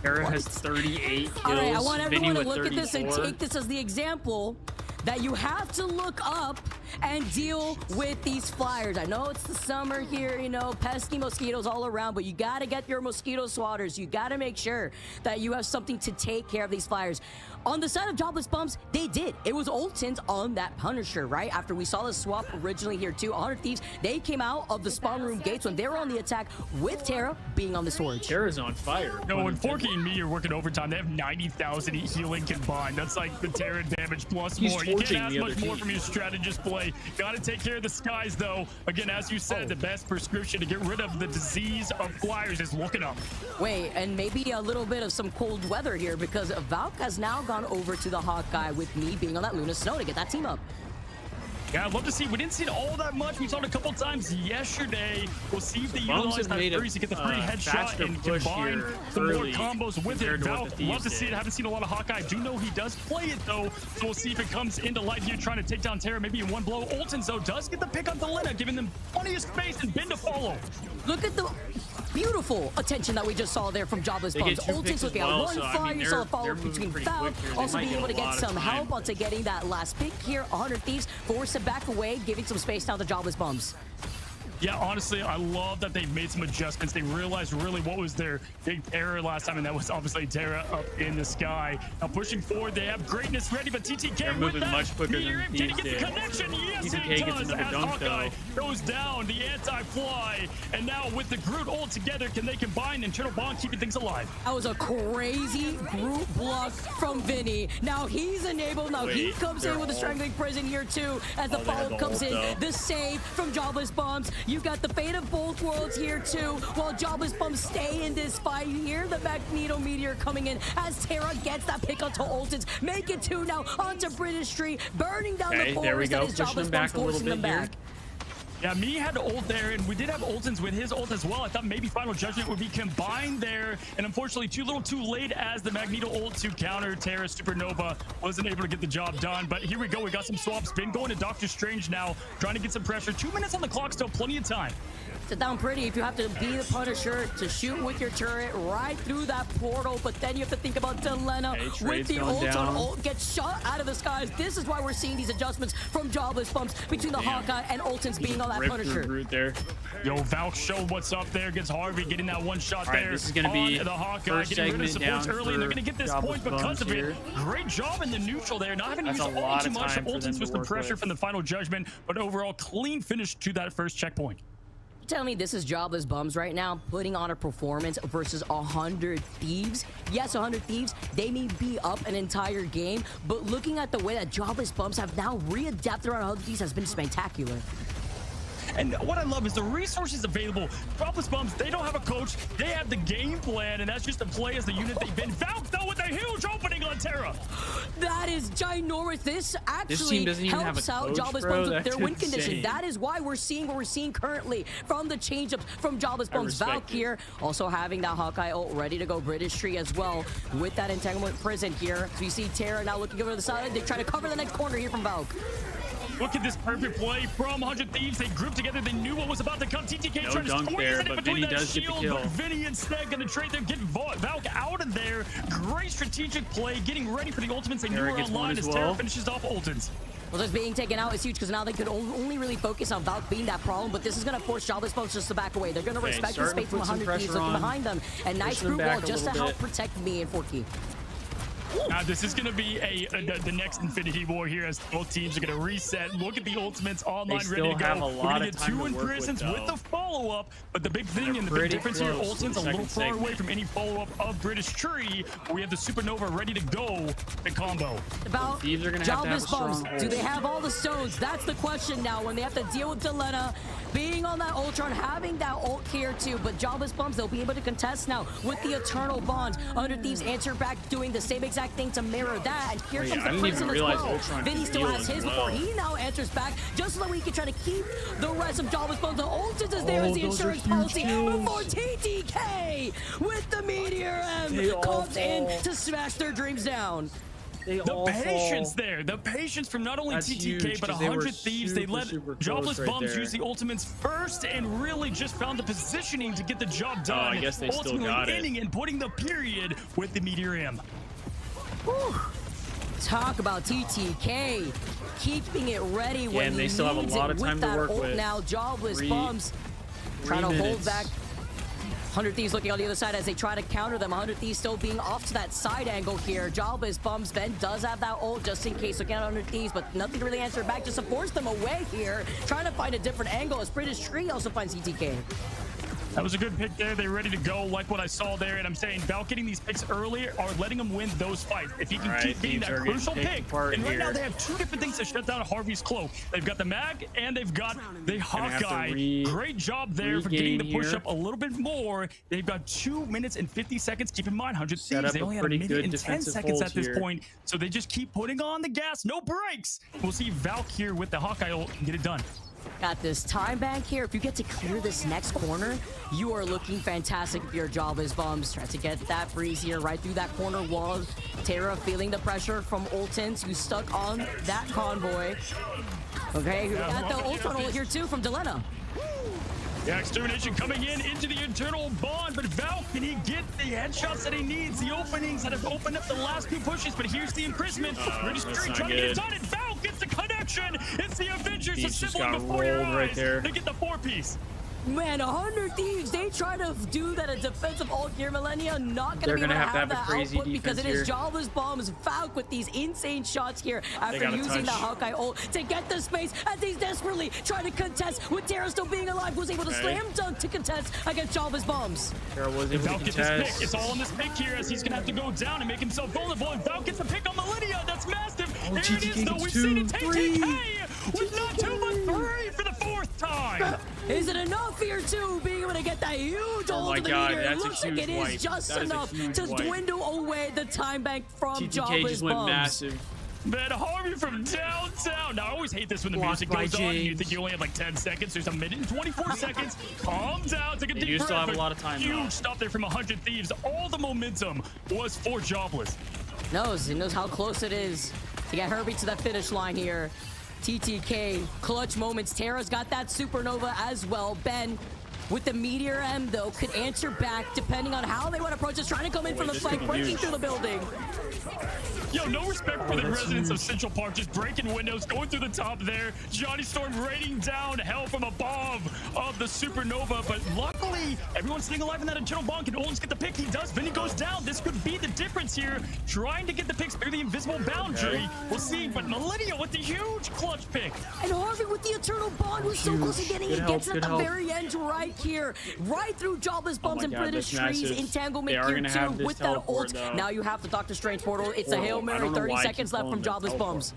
Terra has 38 kills. All right, I want everyone to Vinny with look at this and 34. take this as the example that you have to look up and deal with these flyers. I know it's the summer here, you know, pesky mosquitoes all around, but you got to get your mosquito swatters. You got to make sure that you have something to take care of these flyers. On the side of Jobless Bumps, they did. It was Ultins on that Punisher, right? After we saw the swap originally here too, 100 Thieves, they came out of the spawn room gates when they were on the attack with Terra being on the sword. Terra's on fire. No, when Forky and me are working overtime, they have 90,000 healing combined. That's like the Terra damage plus more. You can't ask much more from your strategist play. Got to take care of the skies, though. Again, as you said, the best prescription to get rid of the disease of flyers is looking up. Wait, and maybe a little bit of some cold weather here because Valk has now gone over to the Hawkeye with me being on that Luna Snow to get that team up. Yeah, I'd love to see. We didn't see it all that much. We saw it a couple times yesterday. We'll see if they utilize that freeze to get the free headshot and combine some more combos with it. Valk, love to see it. Haven't seen a lot of Hawkeye. Do know he does play it, though. So we'll see if it comes into light here, trying to take down Terra maybe in one blow. Ultins, though, does get the pick on Delena, giving them plenty of space and bin to follow. Look at the beautiful attention that we just saw there from Jobless Bumps. Ultins looking at one fire. You saw the follow between Valk. Also being able to get some help onto getting that last pick here. 100 Thieves force it back away, giving some space now to Jobless Bumps. Yeah, honestly, I love that they've made some adjustments. They realized really what was their big error last time, and that was obviously Terra up in the sky. Now pushing forward, they have greatness ready, but TTK moving much quicker than Thieves did. He get the connection? Yes, he does. As Hawkeye goes down, the anti-fly, and now with the Groot all together, can they combine internal bond, keeping things alive? That was a crazy Groot block from Vinny. Now he's enabled. Now he comes in with a strangling prison here too, as the follow-up comes in. The save from Jobless Bumps. You've got the fate of both worlds here too, while Jobless Bumps stay in this fight. You hear the Magneto Meteor coming in as Terra gets that pick onto Ultins. Make it two now onto British Tree, burning down the forest. There we go. That is Jobless Bumps forcing them back. Yeah, me had to ult there, and we did have Ultins with his ult as well. I thought maybe Final Judgment would be combined there, and unfortunately too little too late as the Magneto ult to counter Terra Supernova wasn't able to get the job done. But here we go, we got some swaps. Been going to Doctor Strange now, trying to get some pressure. 2 minutes on the clock, still plenty of time. Sit down pretty if you have to be the Punisher to shoot with your turret right through that portal, but then you have to think about Delena with the ult on ult gets shot out of the skies. This is why we're seeing these adjustments from Jobless Bumps between the Hawkeye and Ultins being on that Punisher. There. Yo, Valk showed what's up there, gets Harvey getting that one shot there. This is going to be the Hawkeye, getting rid of supports early, and they're going to get this point because of it. Great job in the neutral there, not having to use all too much. Ultins was the pressure from the Final Judgment, but overall clean finish to that first checkpoint. Tell me this is Jobless Bums right now putting on a performance versus 100 Thieves. Yes, 100 Thieves, they may be up an entire game, but looking at the way that Jobless Bums have now readapted around 100 Thieves has been spectacular. And what I love is the resources available. Jobless Bums, they don't have a coach. They have the game plan, and that's just to play as the unit they've been. Valk, though, with a huge opening on Terra. That is ginormous. This actually helps out Jobless Bums with their win condition. That is why we're seeing what we're seeing currently from the change-ups from Jobless Bums. Valk here also having that Hawkeye ult ready to go. British Tree as well with that entanglement prison here. So you see Terra now looking over the side. They try to cover the next corner here from Valk. Look at this perfect play from 100 Thieves. They grouped together. They knew what was about to come. TTK trying to squeeze it in between that shield, but Vinny instead going to trade them, get Valk out of there. Great strategic play, getting ready for the ultimates. They knew were online as Terra finishes off Ultins. Well, just being taken out is huge because now they could only really focus on Valk being that problem, but this is going to force Jobless Bumps just to back away. They're going to respect the space from 100 Thieves looking behind them. And nice group wall just to help protect me and Forky. Now this is going to be the next Infinity War here as both teams are going to reset. Look at the ultimates online ready to go. We're going to get 2 in prisons with the follow-up, but the big thing and the big difference here, Ultim's a little far away from any follow-up of British Tree. We have the Supernova ready to go to combo. About Jobless Bums, do they have all the stones? That's the question now when they have to deal with Delena being on that Ultron, having that ult here too, but Jobless Bums, they'll be able to contest now with the Eternal Bond. 100 Thieves answer back doing the same exact exact thing to mirror that. And here Oh, yeah, comes I the didn't even prison as realize well. Ultron Vinny could still heal has as his well. before he now answers back, just so that we can try to keep the rest of Jobless Bones. The ult is there as the those are insurance huge policy kills. before TTK with the Meteor They M all comes in fall. to smash their dreams down. They The all patience fall. there, the patience from not only That's TTK huge, but 'cause they were 100 Thieves. They super, let super close Jobless right Bums there. use the ultimates first and really just found the positioning to get the job done. I guess they still ultimately got it. ending and putting the period with the Meteor M. Whew. Talk about TTK keeping it ready when and he they still have a needs lot it of time with to that work ult with. now. Jobless Three Bums trying to hold minutes. back. 100 Thieves looking on the other side as they try to counter them. 100 Thieves still being off to that side angle here. Jobless Bums, Ben does have that ult just in case looking at 100 Thieves, but nothing to really answer back. Just to force them away here. Trying to find a different angle as British Tree also finds TTK. That was a good pick there. They're ready to go, like what I saw there. And I'm saying, Val getting these picks earlier are letting them win those fights. If he can All keep right, getting Thieves that are getting crucial picked pick, apart and right now here. they have two different things to shut down Harvey's cloak. They've got the mag and they've got the have to Hawkeye. Great job there for getting the regain push here. up a little bit more. They've got 2 minutes and 50 seconds. Keep in mind, 100 Set Thieves, up they a only had a pretty minute good and 10 defensive seconds hold at this here. point. So they just keep putting on the gas. No breaks. We'll see Valk here with the Hawkeye ult get it done. Got this time bank here. If you get to clear this next corner, you are looking fantastic if you're Jobless Bums. Try to get that breeze here right through that corner wall. Terra feeling the pressure from Ultins, who's stuck on that convoy. Okay, we got the Ultron ult here too from Delena. Yeah, Extermination coming in into the internal bond, but Val, can he get the headshots that he needs? The openings that have opened up the last two pushes, but here's the imprisonment. British that's Street not trying to get good. it done, and Val gets the connection. It's the Avengers Thieves just assembling got before your rolled right eyes. there. They get the 4-piece. Man, 100 Thieves, they try to do that a defensive ult here. Millennia not They're going to be able to have a that crazy output because it defense is here. Jobless Bombs Falk with these insane shots here after gotta using the touch. Hawkeye ult to get the space as he's desperately trying to contest with Terra still being alive, was able to Okay. slam dunk to contest against Jobless Bombs. Terra was able Val to gets this pick. contest. It's all in this pick here as he's going to have to go down and make himself vulnerable. And Val gets a pick on Millennia. That's massive. There it TTK is, though. gets We've 2, seen it. 3. TTK with not 2 but 3 for the 4th time. Is it enough here too, being able to get that huge Oh ult my to the God, meter? It that's a looks like huge it wipe. is just That is a enough huge to wipe. dwindle away the time bank from TTK Jobless just went Bombs. massive. Man, Harvey from downtown. Now, I always hate this when the Blocked music by goes on. You James. think you only have like 10 seconds. There's a minute and 24 seconds. Calm down. Take a They deep do breath. still have a but lot of time, Huge though. stop there from 100 Thieves. All the momentum was for Jobless. He knows how close it is to get Herbie to that finish line here. TTK, clutch moments. Terra's got that supernova as well. Ben, with the Meteor M, though, could answer back depending on how they want to approach this. Trying to come in from the this flank, could be breaking huge. through the building. Yo, no respect for the that's residents of huge. Central Park, just breaking windows, going through the top there. Johnny Storm raining down hell from above of the supernova, but luckily, everyone's staying alive in that internal bomb. Can Olins get the pick? He does. Vinny goes down. This could be the difference here, trying to get the picks through the invisible boundary. We'll see, but Millennia with the huge clutch pick. And Harvey with the eternal bond was so close to getting Good it. help, Gets it at good the help. very end right here. Right through Jobless Bombs my and God, British that's Trees. massive. Entanglement They are here gonna too have this with that teleport, ult. though. Now you have the Doctor Strange portal. It's a Portal. Hail I Mary. don't know 30 why I seconds keep left calling from it Jobless teleport. Bombs.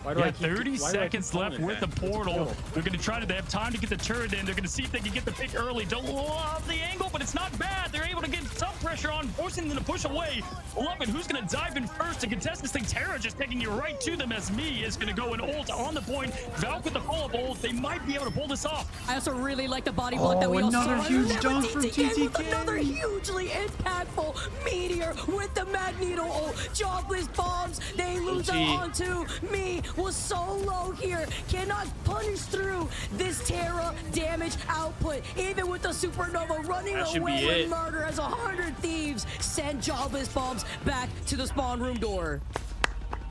Why do Yeah, I keep 30 why do I seconds keep calling left it with that? the It's a portal. They're going to try to, they have time to get the turret in. They're going to see if they can get the pick early. Don't love the angle, but it's not bad. They're able to get some pressure on, forcing them to push away. Love it. Who's going to dive in first to contest this thing? Terra just taking you right to them as me is going to go and ult on the point. Valk with the follow-up ult. They might be able to pull this off. I also really like the body block that we all saw. another huge And dunk with from TTK with TTK. another hugely impactful meteor with the Magneto ult. Jobless Bombs. They lose OG. out onto me. Was so low here. Cannot punish through this Terra damage output. Even with the supernova running That should away be with it. murder as 100 Thieves send Jobless Bombs back to the spawn room door.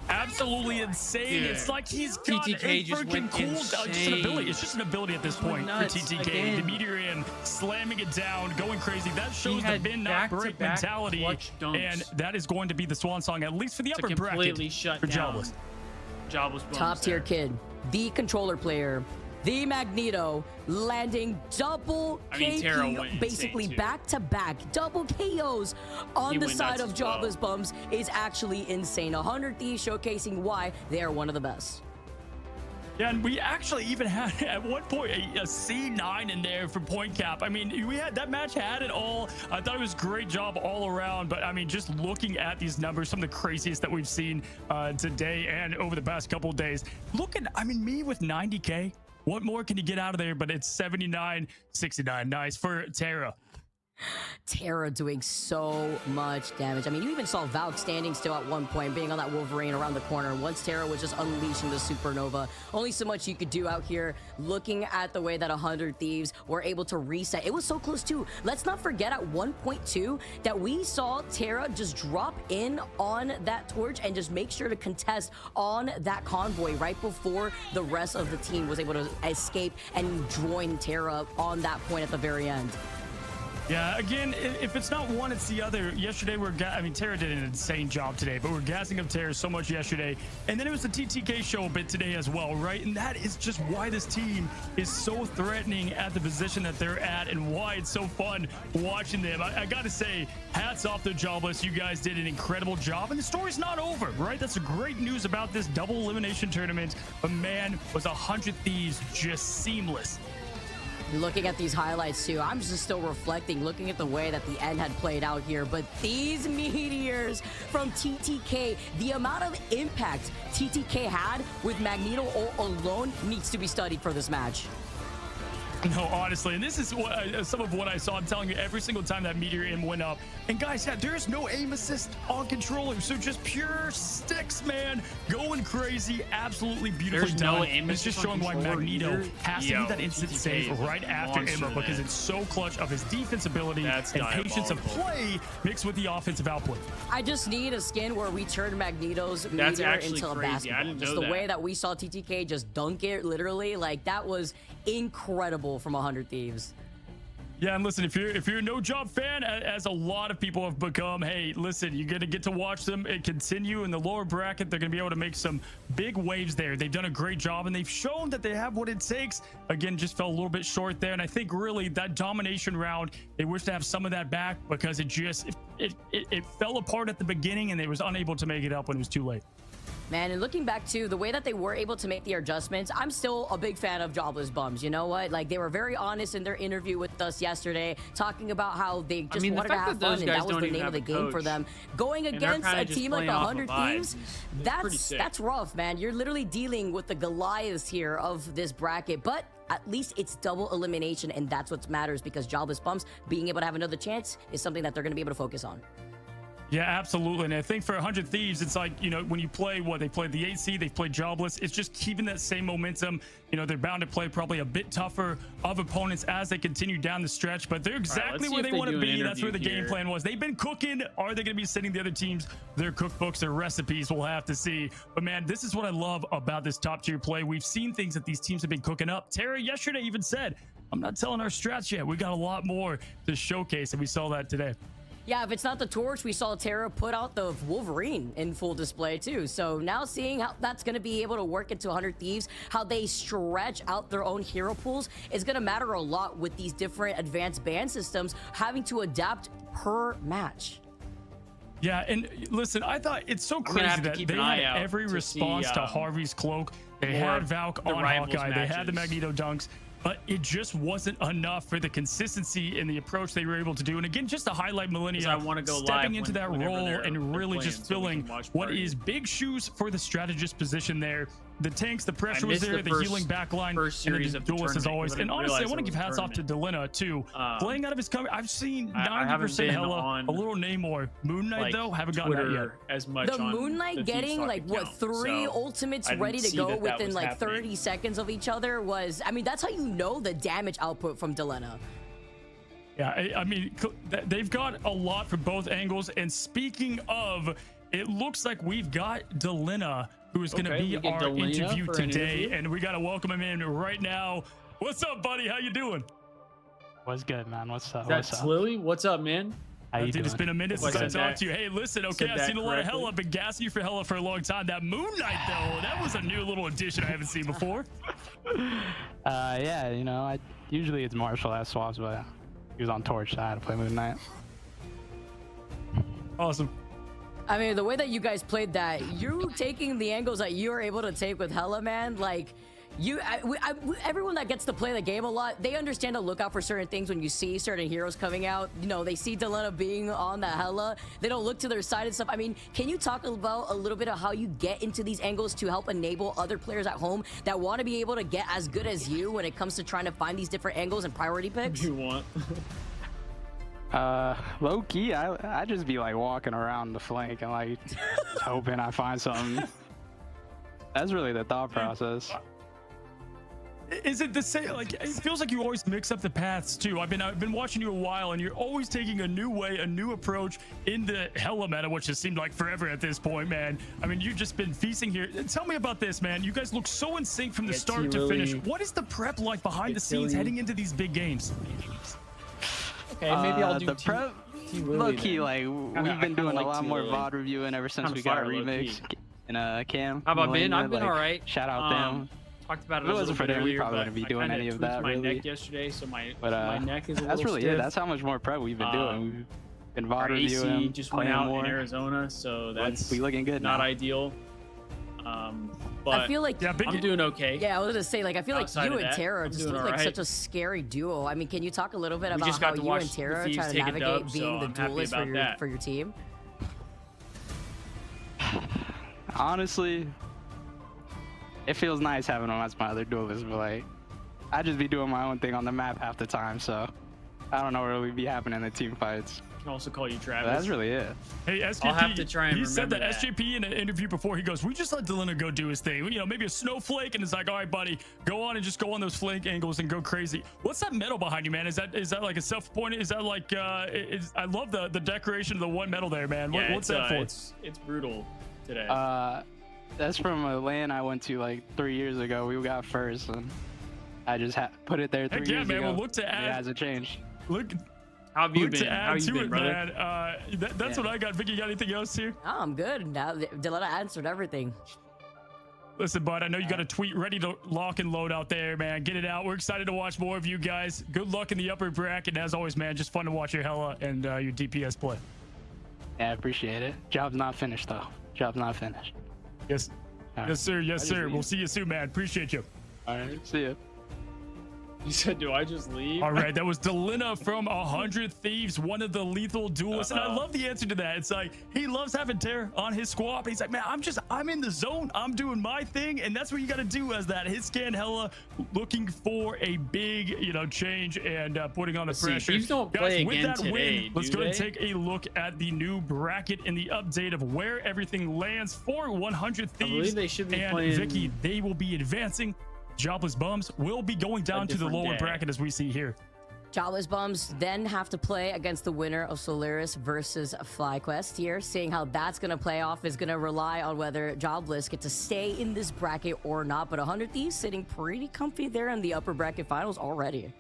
Absolutely insane. Dude, It's like he's got TTK a just freaking went cool, just an insane. ability. It's just an ability at this point for nuts TTK. again. The meteor in, slamming it down, going crazy. That shows the had bend not break back-to-back mentality, clutch dunks. and that is going to be the swan song, at least for the To upper completely bracket shut for down Jobless. Jobless Bombs Top tier there. kid, the controller player, the Magneto, landing double I mean, Terra went KO, insane, basically too. back-to-back double KOs on He the went side nuts of as Jobless well. Bums is actually insane. 100 Thieves showcasing why they are one of the best. Yeah, and we actually even had at one point a C9 in there for point cap. I mean, we had that match had it all. I thought it was a great job all around. But I mean, just looking at these numbers, some of the craziest that we've seen today and over the past couple of days. I mean, me with 90K. What more can you get out of there? But it's 79-69. Nice for Terra. Terra doing so much damage. I mean, you even saw Valk standing still at one point, being on that Wolverine around the corner. Once Terra was just unleashing the Supernova, only so much you could do out here. Looking at the way that 100 Thieves were able to reset. It was so close too. Let's not forget at 1.2 that we saw Terra just drop in on that torch and just make sure to contest on that convoy right before the rest of the team was able to escape and join Terra on that point at the very end. Yeah, again, if it's not one, it's the other. Yesterday, Terra did an insane job today, but we're gassing up Terra so much yesterday. And then it was the TTK show a bit today as well, right? And that is just why this team is so threatening at the position that they're at and why it's so fun watching them. I got to say, hats off to Jobless. You guys did an incredible job. And the story's not over, right? That's the great news about this double elimination tournament. But man, was 100 Thieves just seamless. Looking at these highlights too, I'm just still reflecting, looking at the way that the end had played out here. But these meteors from TTK, the amount of impact TTK had with Magneto alone needs to be studied for this match. No, honestly, and this is some of what I saw. I'm telling you, every single time that meteor aim went up. And guys, yeah, there's no aim assist on controller, so just pure sticks, man, going crazy. Absolutely beautifully done. No aim it's just showing why Magneto has to do that instant save right after Emma, because it's so clutch of his defense ability and patience of play mixed with the offensive output. I just need a skin where we turn Magneto's meteor into a basketball. I didn't know just the way that we saw TTK just dunk it, literally, like that was incredible from 100 Thieves. Yeah, and listen, if you're a No Job fan, as a lot of people have become, hey, listen, you're gonna get to watch them and continue in the lower bracket. They're gonna be able to make some big waves there. They've done a great job, and they've shown that they have what it takes. Again, just fell a little bit short there, and I think really that domination round, they wish to have some of that back because it fell apart at the beginning, and they was unable to make it up when it was too late. Man, and looking back to the way that they were able to make the adjustments, I'm still a big fan of Jobless Bums. You know what? Like, they were very honest in their interview with us yesterday, talking about how they just wanted to have fun, and that was the name of the game for them. Going against a team like 100 Thieves, that's rough, man. You're literally dealing with the Goliaths here of this bracket, but at least it's double elimination, and that's what matters, because Jobless Bums being able to have another chance is something that they're going to be able to focus on. Yeah, absolutely. And I think for 100 Thieves, it's like, you know, when you play they played the 8 seed, they've played Jobless. It's just keeping that same momentum. You know, they're bound to play probably a bit tougher of opponents as they continue down the stretch, but they're exactly where they want to be. That's where the game plan was. They've been cooking. Are they going to be sending the other teams their cookbooks, their recipes? We'll have to see. But man, this is what I love about this top tier play. We've seen things that these teams have been cooking up. Terra yesterday even said, I'm not telling our strats yet. We got a lot more to showcase, and we saw that today. Yeah, if it's not the torch, we saw Terra put out the Wolverine in full display too. So now seeing how that's going to be able to work into 100 Thieves, how they stretch out their own hero pools is going to matter a lot with these different advanced ban systems having to adapt per match. Yeah, and listen, I thought it's so crazy that they had every response to Harvey's cloak. They had Valk on Hawkeye. They had the Magneto dunks. But it just wasn't enough for the consistency in the approach they were able to do. And again, just to highlight Millennia stepping into that role and really just filling what is big shoes for the strategist position there. The tanks, the pressure was there, the healing backline, and the Duelist as always. And honestly, I want to give hats off to Delena too. Playing out of his cover, I've seen 90% Hella, a little Namor. Moon Knight though, haven't gotten that yet. As much the Moon Knight getting like what 3 ultimates ready to go within like 30 seconds of each other was, I mean, that's how you know the damage output from Delena. Yeah, I mean, they've got a lot from both angles. And speaking of, it looks like we've got Delena, who is going to be our interview today, and we got to welcome him in right now. What's up, buddy? How you doing? What's good, man? What's up? That's Lily. What's up, man? How you doing? It's been a minute since I talked to you. Hey, listen, okay, I've seen a lot of Hella. I've been gassing you for Hella for a long time. That Moon Knight, though, that was a new little addition I haven't seen before. Yeah, you know, usually it's Marshall that swaps, but he was on Torch, so I had to play Moon Knight. Awesome. I mean, the way that you guys played that, you taking the angles that you were able to take with Hella, man, like, everyone that gets to play the game a lot, they understand to look out for certain things when you see certain heroes coming out. You know, they see Delena being on the Hela. They don't look to their side and stuff. I mean, can you talk about a little bit of how you get into these angles to help enable other players at home that want to be able to get as good as you when it comes to trying to find these different angles and priority picks? You want? Low key, I just be like walking around the flank and like just hoping I find something. That's really the thought process. Is it the same? Like, it feels like you always mix up the paths too. I've been watching you a while, and you're always taking a new way, a new approach in the Hela meta, which has seemed like forever at this point, man. I mean, you've just been feasting here. Tell me about this, man. You guys look so in sync from the start to finish. What is the prep like behind the scenes heading into these big games? Okay, maybe I'll do the prep. Low key, like we've been doing a lot more VOD reviewing ever since we got a remix in Cam. How about Ben? I've been all right. Shout out them. Talked about it. If it wasn't for them, we probably wouldn't be doing any of that. My really. neck yesterday, so my neck is a little That's really stiff. it. That's how much more prep we've been doing. We've been VOD reviewing. AC just went out in Arizona, so that's looking good. Not now. Ideal. But I feel like I'm doing okay. Yeah, I was gonna say, like, I feel like you and Tara just look like right. such a scary duo. I mean, can you talk a little bit about how you and Tara try to navigate being the duelist for your team? Honestly, it feels nice having them as my other duelist, but like, I just be doing my own thing on the map half the time, so I don't know what really be happening in the team fights. I can also call you Travis. But that's really it. Hey, SJP, I'll have to try and he said that, that SJP in an interview before, he goes, we just let Delena go do his thing. You know, maybe a snowflake, and it's like, all right, buddy, go on and just go on those flank angles and go crazy. What's that medal behind you, man? Is that like a self-appointed? Is that like, I love the decoration of the one medal there, man. Yeah, what's that for? It's brutal today. That's from a LAN I went to like 3 years ago. We got first, and I just put it there 3 years man, ago. Well, look to add. It hasn't changed. Look. How have you look been? To add How you to been, it, brother? man. That's what I got. Vicky, you got anything else here? Oh, I'm good. Now Delena answered everything. Listen, bud, I know you got a tweet ready to lock and load out there, man. Get it out. We're excited to watch more of you guys. Good luck in the upper bracket. And as always, man, just fun to watch your Hela and your DPS play. Yeah, I appreciate it. Job's not finished, though. Job's not finished. Yes. Right. Yes, sir. Yes, sir. We'll see you soon, man. Appreciate you. All right. See you. You said, do I just leave? All right, that was Delena from 100 Thieves, one of the lethal duelists. And I love the answer to that. It's like, he loves having Terra on his squad. But he's like, man, I'm in the zone. I'm doing my thing. And that's what you got to do as that hit scan Hela, looking for a big, change and putting on the pressure. Thieves don't play again today, let's go and take a look at the new bracket and the update of where everything lands for 100 Thieves. I believe they should be and playing... Vicky, they will be advancing. Jobless Bums will be going down to the lower bracket as we see here. Jobless Bums then have to play against the winner of Solaris versus FlyQuest here. Seeing how that's going to play off is going to rely on whether Jobless get to stay in this bracket or not. But 100 Thieves sitting pretty comfy there in the upper bracket finals already.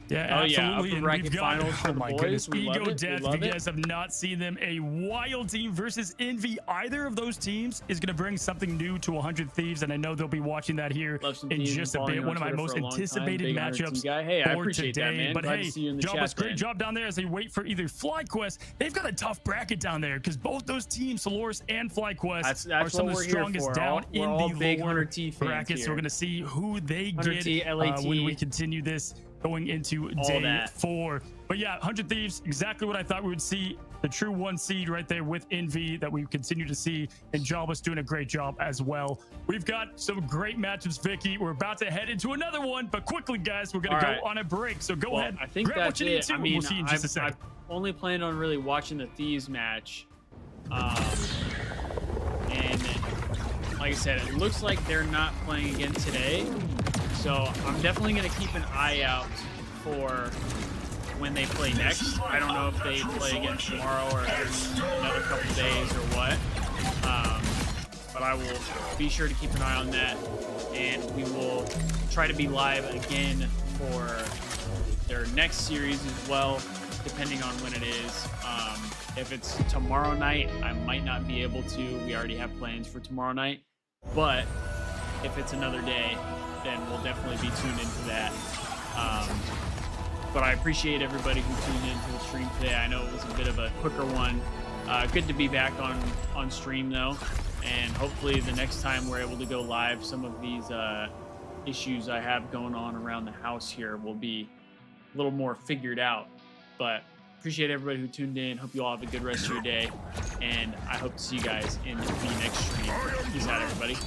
Yeah, absolutely. Upper bracket finals for the boys. Goodness. We Ego love it. Death, if you guys have not seen them, a wild team versus Envy. Either of those teams is going to bring something new to 100 Thieves, and I know they'll be watching that here in just a bit. One of my most anticipated matchups for today. But hey, Jobless, great job down there as they wait for either FlyQuest. They've got a tough bracket down there because both those teams, Solaris and FlyQuest, are some of the strongest down in the lower brackets. So we're going to see who they get when we continue this going into day 4. But yeah, 100 Thieves, exactly what I thought we would see. The true 1 seed right there with Envy that we continue to see, and Jobless doing a great job as well. We've got some great matchups, Vicky. We're about to head into another one, but quickly, guys, we're going to go on a break. So go ahead, I think grab what you need to. I mean, we'll see you in just a second. I've only planned on really watching the Thieves match. And like I said, it looks like they're not playing again today. So I'm definitely going to keep an eye out for when they play next. I don't know if they play again tomorrow or another couple days or what. But I will be sure to keep an eye on that. And we will try to be live again for their next series as well, depending on when it is. If it's tomorrow night, I might not be able to. We already have plans for tomorrow night. But if it's another day, then we'll definitely be tuned into that. But I appreciate everybody who tuned into the stream today. I know it was a bit of a quicker one. Good to be back on stream though, and hopefully the next time we're able to go live, some of these issues I have going on around the house here will be a little more figured out. But appreciate everybody who tuned in. Hope you all have a good rest of your day. And I hope to see you guys in the next stream. Peace out, everybody.